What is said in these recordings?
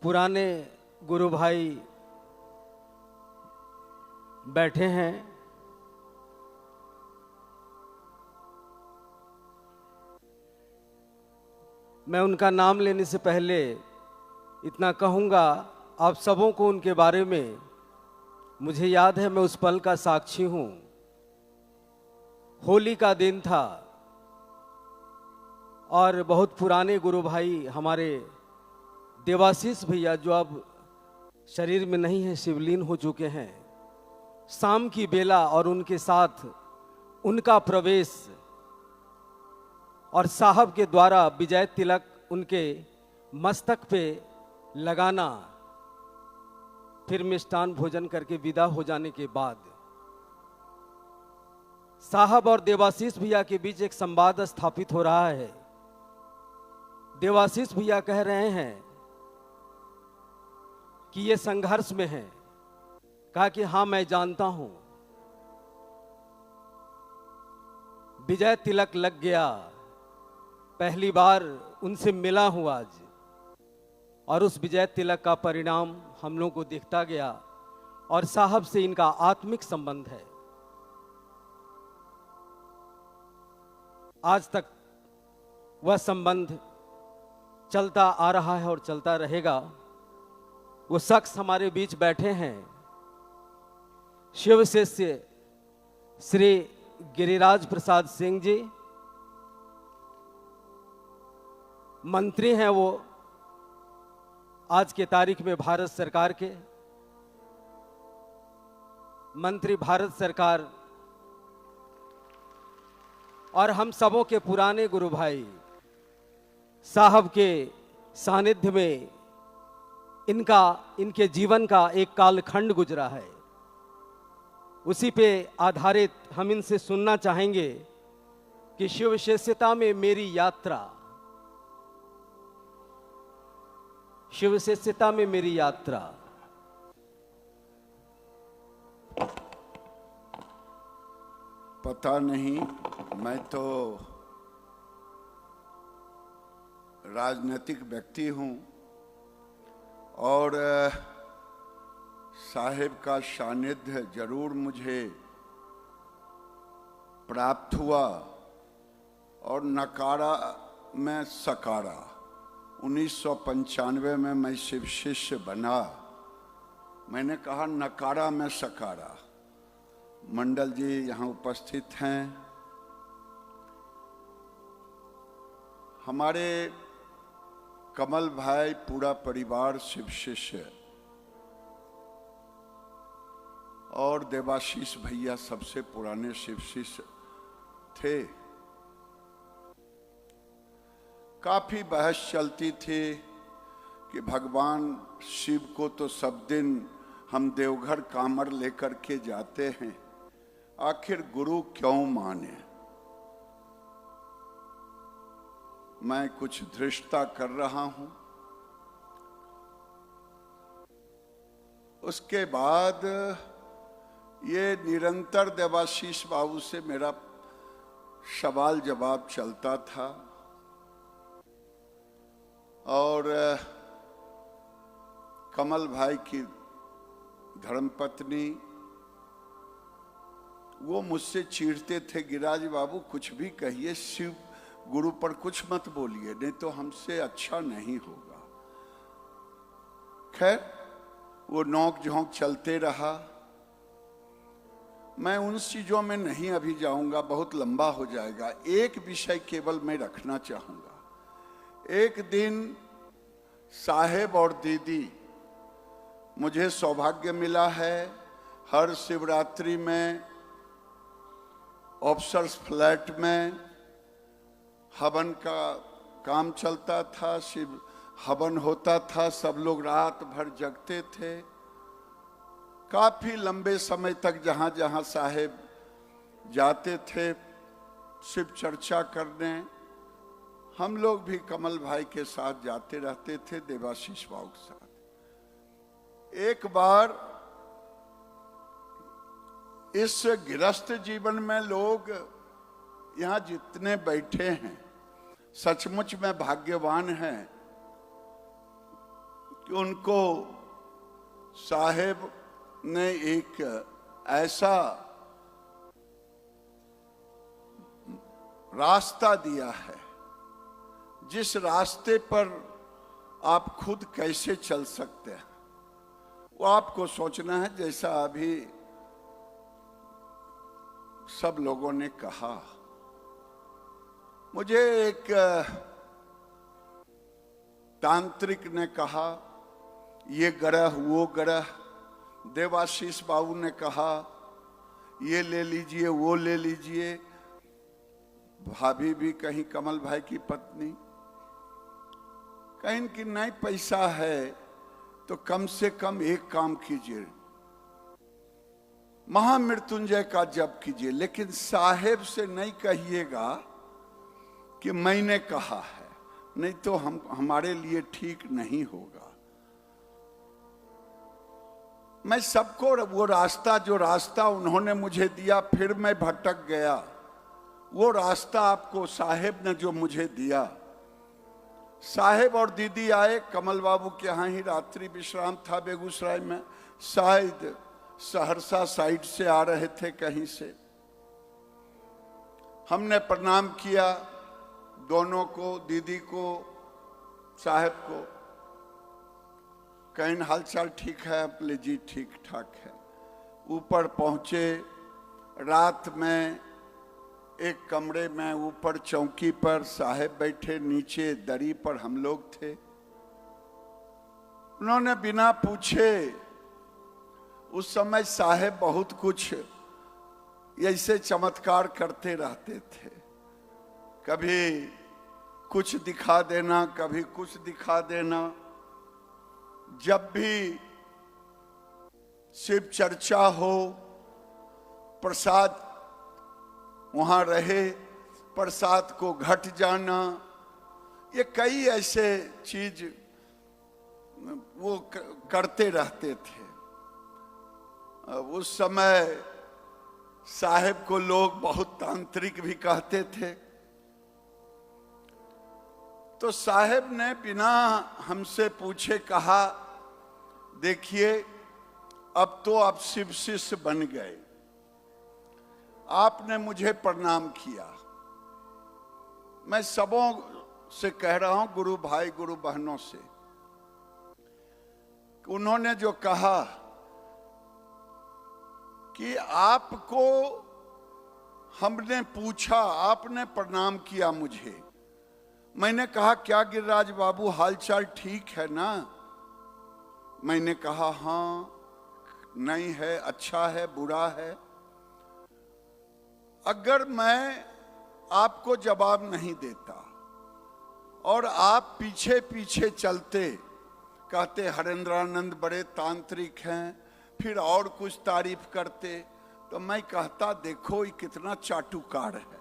पुराने गुरु भाई बैठे हैं। मैं उनका नाम लेने से पहले इतना कहूँगा, आप सबों को उनके बारे में मुझे याद है, मैं उस पल का साक्षी हूँ। होली का दिन था और बहुत पुराने गुरु भाई हमारे देवाशीष भैया, जो अब शरीर में नहीं है, शिवलीन हो चुके हैं, शाम की बेला और उनके साथ उनका प्रवेश और साहब के द्वारा विजय तिलक उनके मस्तक पे लगाना, फिर मिष्टान भोजन करके विदा हो जाने के बाद साहब और देवाशीष भैया के बीच एक संवाद स्थापित हो रहा है। देवाशीष भैया कह रहे हैं कि ये संघर्ष में है। कहा कि हाँ, मैं जानता हूं। विजय तिलक लग गया, पहली बार उनसे मिला हूं आज, और उस विजय तिलक का परिणाम हम लोगों को दिखता गया और साहब से इनका आत्मिक संबंध है। आज तक वह संबंध चलता आ रहा है और चलता रहेगा। वो शख्स हमारे बीच बैठे हैं, शिव शिष्य श्री गिरिराज प्रसाद सिंह जी। मंत्री हैं वो आज के तारीख में भारत सरकार के मंत्री, भारत सरकार, और हम सबों के पुराने गुरु भाई साहब के सानिध्य में इनके जीवन का एक कालखंड गुजरा है। उसी पे आधारित हम इनसे सुनना चाहेंगे कि शिव शिष्यता में मेरी यात्रा, शिव शिष्यता में मेरी यात्रा। पता नहीं, मैं तो राजनीतिक व्यक्ति हूं और साहिब का सानिध्य जरूर मुझे प्राप्त हुआ और नकारा में सकारा। 1995 में मैं शिव शिष्य बना। मैंने कहा नकारा में सकारा। मंडल जी यहाँ उपस्थित हैं। हमारे कमल भाई पूरा परिवार शिव शिष्य और देवाशीष भैया सबसे पुराने शिव शिष्य थे। काफी बहस चलती थी कि भगवान शिव को तो सब दिन हम देवघर कामर लेकर के जाते हैं, आखिर गुरु क्यों माने। मैं कुछ धृष्टता कर रहा हूं। उसके बाद ये निरंतर देवाशीष बाबू से मेरा सवाल जवाब चलता था और कमल भाई की धर्मपत्नी वो मुझसे चीढ़ते थे, गिरिराज बाबू कुछ भी कहिए, शिव गुरु पर कुछ मत बोलिए, नहीं तो हमसे अच्छा नहीं होगा। खैर वो नोक झोंक चलते रहा। मैं उन चीजों में नहीं अभी जाऊंगा, बहुत लंबा हो जाएगा। एक विषय केवल मैं रखना चाहूंगा। एक दिन साहेब और दीदी, मुझे सौभाग्य मिला है हर शिवरात्रि में ऑफिसर्स फ्लैट में हवन का काम चलता था, शिव हवन होता था, सब लोग रात भर जगते थे। काफी लंबे समय तक जहां जहां साहेब जाते थे शिव चर्चा करने, हम लोग भी कमल भाई के साथ जाते रहते थे, देवाशीष बाबू के साथ। एक बार इस गृहस्थ जीवन में लोग यहाँ जितने बैठे हैं सचमुच में भाग्यवान हैं कि उनको साहेब ने एक ऐसा रास्ता दिया है जिस रास्ते पर आप खुद कैसे चल सकते हैं वो आपको सोचना है। जैसा अभी सब लोगों ने कहा, मुझे एक तांत्रिक ने कहा ये ग्रह वो ग्रह, देवाशीष बाबू ने कहा ये ले लीजिए वो ले लीजिए, भाभी भी कहीं कमल भाई की पत्नी कहीं कि नहीं पैसा है तो कम से कम एक काम कीजिए, महामृत्युंजय का जप कीजिए, लेकिन साहेब से नहीं कहिएगा कि मैंने कहा है, नहीं तो हमारे लिए ठीक नहीं होगा। मैं सबको वो रास्ता, जो रास्ता उन्होंने मुझे दिया, फिर मैं भटक गया, वो रास्ता आपको साहेब ने जो मुझे दिया। साहेब और दीदी आए, कमल बाबू के यहाँ ही रात्रि विश्राम था बेगूसराय में, शायद सहरसा साइड से आ रहे थे कहीं से। हमने प्रणाम किया दोनों को, दीदी को, साहेब को, कहीं हालचाल ठीक है? बोले जी ठीक ठाक है। ऊपर पहुंचे, रात में एक कमरे में ऊपर चौकी पर साहेब बैठे, नीचे दरी पर हम लोग थे। उन्होंने बिना पूछे, उस समय साहेब बहुत कुछ ऐसे चमत्कार करते रहते थे, कभी कुछ दिखा देना, कभी कुछ दिखा देना। जब भी शिव चर्चा हो, प्रसाद वहां रहे, प्रसाद को घट जाना, ये कई ऐसे चीज वो करते रहते थे। उस समय साहेब को लोग बहुत तांत्रिक भी कहते थे। तो साहेब ने बिना हमसे पूछे कहा, देखिए अब तो आप शिव शिष्य बन गए, आपने मुझे प्रणाम किया। मैं सबों से कह रहा हूं, गुरु भाई गुरु बहनों से, उन्होंने जो कहा कि आपको हमने पूछा, आपने प्रणाम किया मुझे। मैंने कहा क्या गिरिराज बाबू हालचाल ठीक है ना? मैंने कहा हाँ, नहीं है, अच्छा है, बुरा है। अगर मैं आपको जवाब नहीं देता और आप पीछे पीछे चलते, कहते हरेंद्रानंद बड़े तांत्रिक हैं, फिर और कुछ तारीफ करते, तो मैं कहता देखो ये कितना चाटुकार है,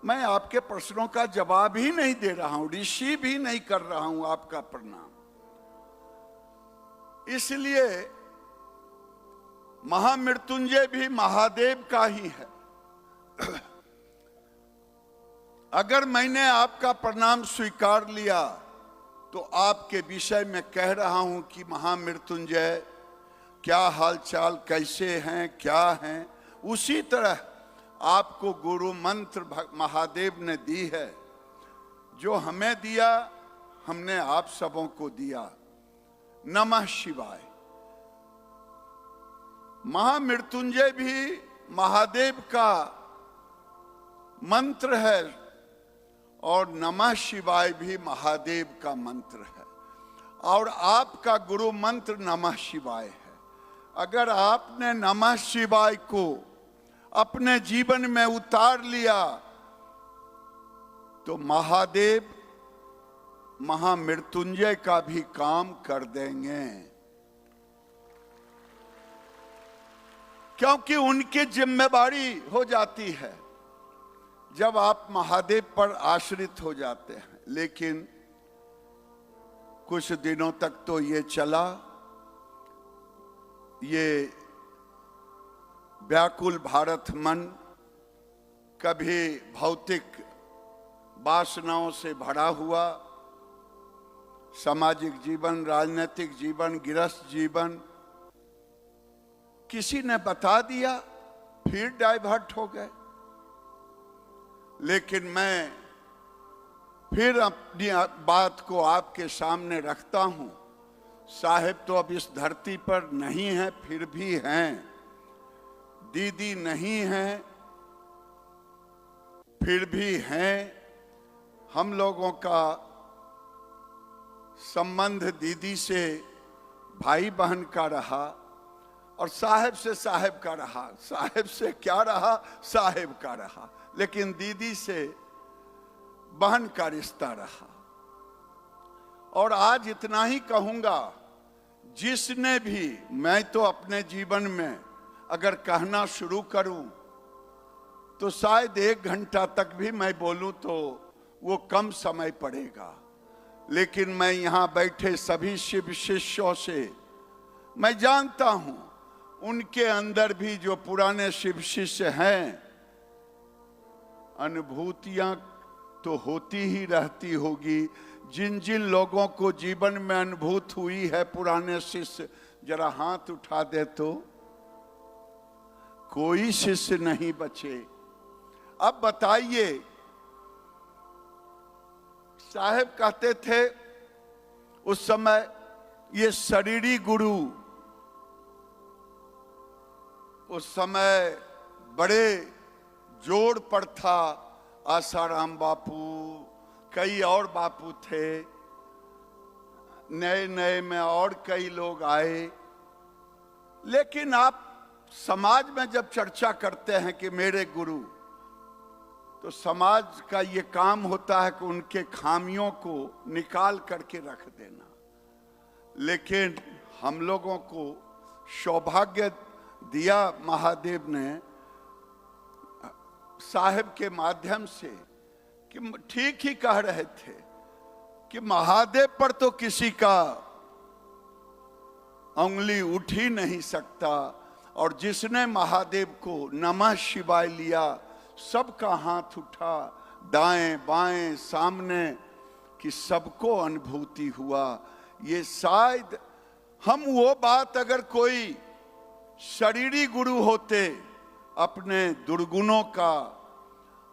मैं आपके प्रश्नों का जवाब ही नहीं दे रहा हूं, रिसीव भी नहीं कर रहा हूं आपका प्रणाम। इसलिए महामृत्युंजय भी महादेव का ही है। अगर मैंने आपका प्रणाम स्वीकार लिया तो आपके विषय में कह रहा हूं कि महामृत्युंजय क्या हालचाल, कैसे हैं, क्या हैं। उसी तरह आपको गुरु मंत्र महादेव ने दी है, जो हमें दिया हमने आप सबों को दिया। नमः शिवाय। महामृत्युंजय भी महादेव का मंत्र है और नमः शिवाय भी महादेव का मंत्र है, और आपका गुरु मंत्र नमः शिवाय है। अगर आपने नमः शिवाय को अपने जीवन में उतार लिया तो महादेव महामृत्युंजय का भी काम कर देंगे, क्योंकि उनकी जिम्मेदारी हो जाती है जब आप महादेव पर आश्रित हो जाते हैं। लेकिन कुछ दिनों तक तो ये चला, ये व्याकुल भारत मन कभी भौतिक वासनाओं से भरा हुआ, सामाजिक जीवन, राजनीतिक जीवन, गृहस्थ जीवन, किसी ने बता दिया, फिर डाइवर्ट हो गए। लेकिन मैं फिर अपनी बात को आपके सामने रखता हूं। साहेब तो अब इस धरती पर नहीं है, फिर भी हैं। दीदी नहीं है, फिर भी हैं। हम लोगों का संबंध दीदी से भाई बहन का रहा और साहेब से साहेब का रहा। साहेब से क्या रहा? साहेब का रहा। लेकिन दीदी से बहन का रिश्ता रहा। और आज इतना ही कहूंगा, जिसने भी, मैं तो अपने जीवन में अगर कहना शुरू करूं तो शायद 1 घंटा तक भी मैं बोलूं तो वो कम समय पड़ेगा। लेकिन मैं यहां बैठे सभी शिव शिष्यों से मैं जानता हूं, उनके अंदर भी जो पुराने शिव शिष्य हैं, अनुभूतियां तो होती ही रहती होगी। जिन जिन लोगों को जीवन में अनुभूत हुई है पुराने शिष्य, जरा हाथ उठा दे तो कोई शिष्य नहीं बचे। अब बताइए, साहेब कहते थे उस समय ये शरीरी गुरु, उस समय बड़े जोड़ पर था। आसाराम बापू, कई और बापू थे, नए नए में और कई लोग आए। लेकिन आप समाज में जब चर्चा करते हैं कि मेरे गुरु, तो समाज का ये काम होता है कि उनके खामियों को निकाल करके रख देना। लेकिन हम लोगों को सौभाग्य दिया महादेव ने साहेब के माध्यम से, कि ठीक ही कह रहे थे कि महादेव पर तो किसी का उंगली उठ ही नहीं सकता। और जिसने महादेव को नमः शिवाय लिया, सबका हाथ उठा, दाएं बाएं सामने, कि सबको अनुभूति हुआ। ये शायद हम वो बात, अगर कोई शरीरी गुरु होते, अपने दुर्गुणों का,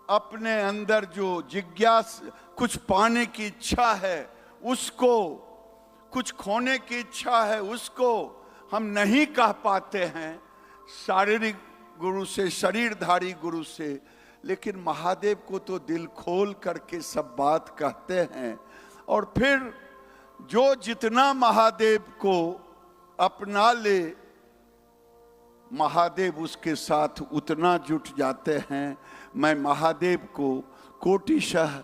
अपने अंदर जो जिज्ञास, कुछ पाने की इच्छा है उसको, कुछ खोने की इच्छा है उसको हम नहीं कह पाते हैं शारीरिक गुरु से, शरीरधारी गुरु से। लेकिन महादेव को तो दिल खोल करके सब बात कहते हैं। और फिर जो जितना महादेव को अपना ले, महादेव उसके साथ उतना जुट जाते हैं। मैं महादेव को कोटिशः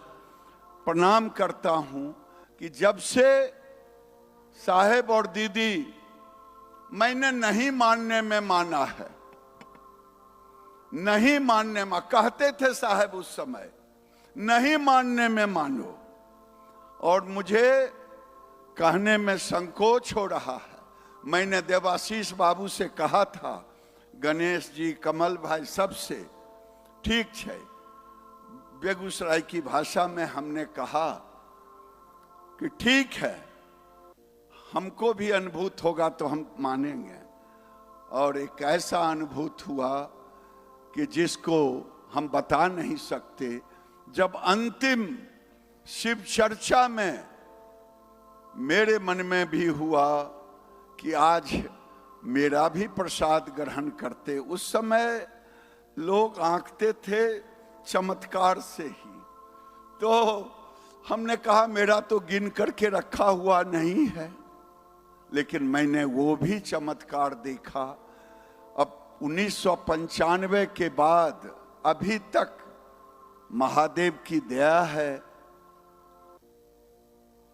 प्रणाम करता हूं कि जब से साहेब और दीदी, मैंने नहीं मानने में माना है, नहीं मानने में, कहते थे साहेब उस समय, नहीं मानने में मानो। और मुझे कहने में संकोच हो रहा है। मैंने देवाशीष बाबू से कहा था, गणेश जी, कमल भाई, सबसे, ठीक है, बेगूसराय की भाषा में हमने कहा कि ठीक है, हमको भी अनुभूत होगा तो हम मानेंगे। और एक ऐसा अनुभूत हुआ कि जिसको हम बता नहीं सकते। जब अंतिम शिव चर्चा में मेरे मन में भी हुआ कि आज मेरा भी प्रसाद ग्रहण करते, उस समय लोग आंकते थे चमत्कार से ही। तो हमने कहा मेरा तो गिन करके रखा हुआ नहीं है, लेकिन मैंने वो भी चमत्कार देखा। अब 1995 के बाद अभी तक महादेव की दया है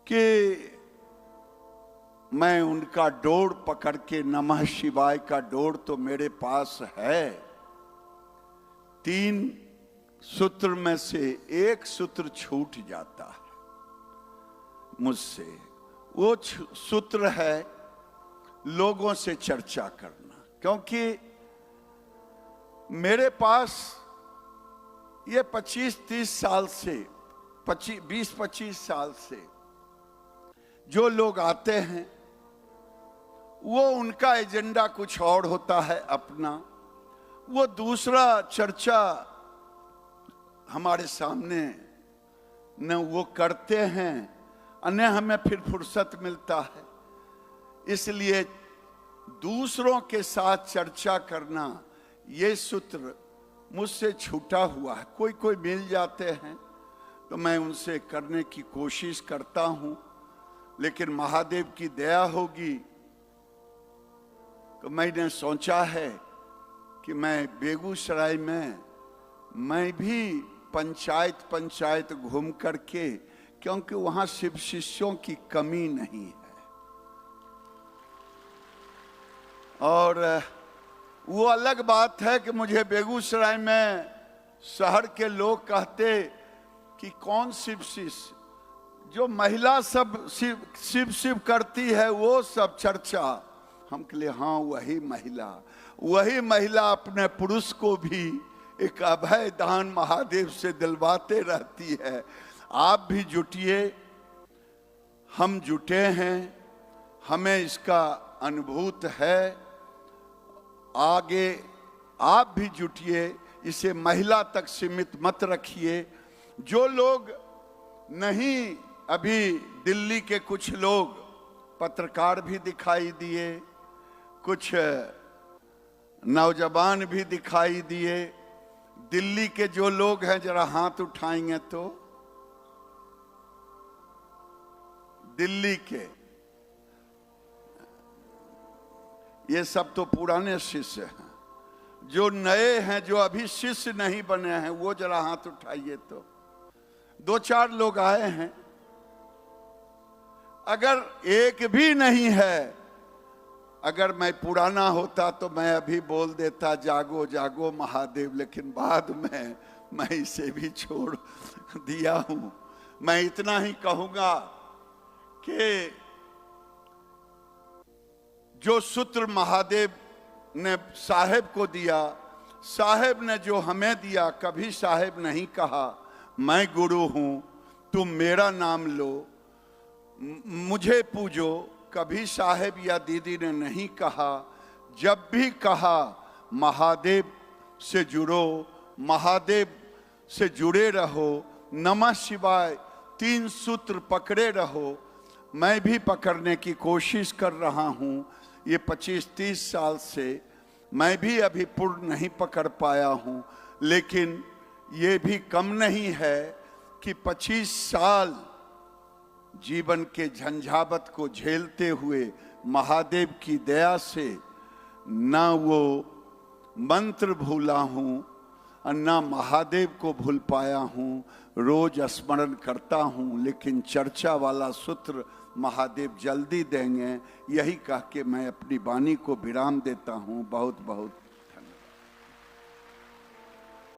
कि मैं उनका डोर पकड़ के, नमः शिवाय का डोर तो मेरे पास है। 3 सूत्र में से एक सूत्र छूट जाता है मुझसे। वो सूत्र है लोगों से चर्चा करना। क्योंकि मेरे पास ये 25-30 साल से, 20-25 साल से जो लोग आते हैं वो उनका एजेंडा कुछ और होता है अपना, वो दूसरा चर्चा हमारे सामने न वो करते हैं न हमें फिर फुर्सत मिलता है। इसलिए दूसरों के साथ चर्चा करना ये सूत्र मुझसे छूटा हुआ है। कोई कोई मिल जाते हैं तो मैं उनसे करने की कोशिश करता हूं, लेकिन महादेव की दया होगी तो मैंने सोचा है कि मैं बेगूसराय में मैं भी पंचायत घूम करके, क्योंकि वहां शिव शिष्यों की कमी नहीं है। और वो अलग बात है कि मुझे बेगूसराय में शहर के लोग कहते कि कौन शिव शिष्य, जो महिला सब शिव शिव करती है वो सब चर्चा। हम के लिए हाँ वही महिला अपने पुरुष को भी एक अभय दान महादेव से दिलवाते रहती है। आप भी जुटिए, हम जुटे हैं, हमें इसका अनुभूत है। आगे आप भी जुटिए, इसे महिला तक सीमित मत रखिए। जो लोग नहीं, अभी दिल्ली के कुछ लोग पत्रकार भी दिखाई दिए, कुछ नौजवान भी दिखाई दिए। दिल्ली के जो लोग हैं जरा हाथ उठाएंगे तो। दिल्ली के ये सब तो पुराने शिष्य हैं। जो नए हैं, जो अभी शिष्य नहीं बने हैं, वो जरा हाथ उठाइए तो। 2-4 लोग आए हैं। अगर एक भी नहीं है, अगर मैं पुराना होता तो मैं अभी बोल देता जागो जागो महादेव, लेकिन बाद में मैं इसे भी छोड़ दिया हूं। मैं इतना ही कहूंगा कि जो सूत्र महादेव ने साहेब को दिया, साहेब ने जो हमें दिया, कभी साहेब नहीं कहा मैं गुरु हूं, तुम मेरा नाम लो, मुझे पूजो। कभी साहेब या दीदी ने नहीं कहा। जब भी कहा महादेव से जुड़ो, महादेव से जुड़े रहो, नमः शिवाय 3 सूत्र पकड़े रहो। मैं भी पकड़ने की कोशिश कर रहा हूं। ये 25-30 साल से मैं भी अभी पूर्ण नहीं पकड़ पाया हूं, लेकिन ये भी कम नहीं है कि 25 साल जीवन के झंझावत को झेलते हुए महादेव की दया से ना वो मंत्र भूला हूँ और ना महादेव को भूल पाया हूँ। रोज स्मरण करता हूँ, लेकिन चर्चा वाला सूत्र महादेव जल्दी देंगे, यही कह के मैं अपनी वाणी को विराम देता हूँ। बहुत बहुत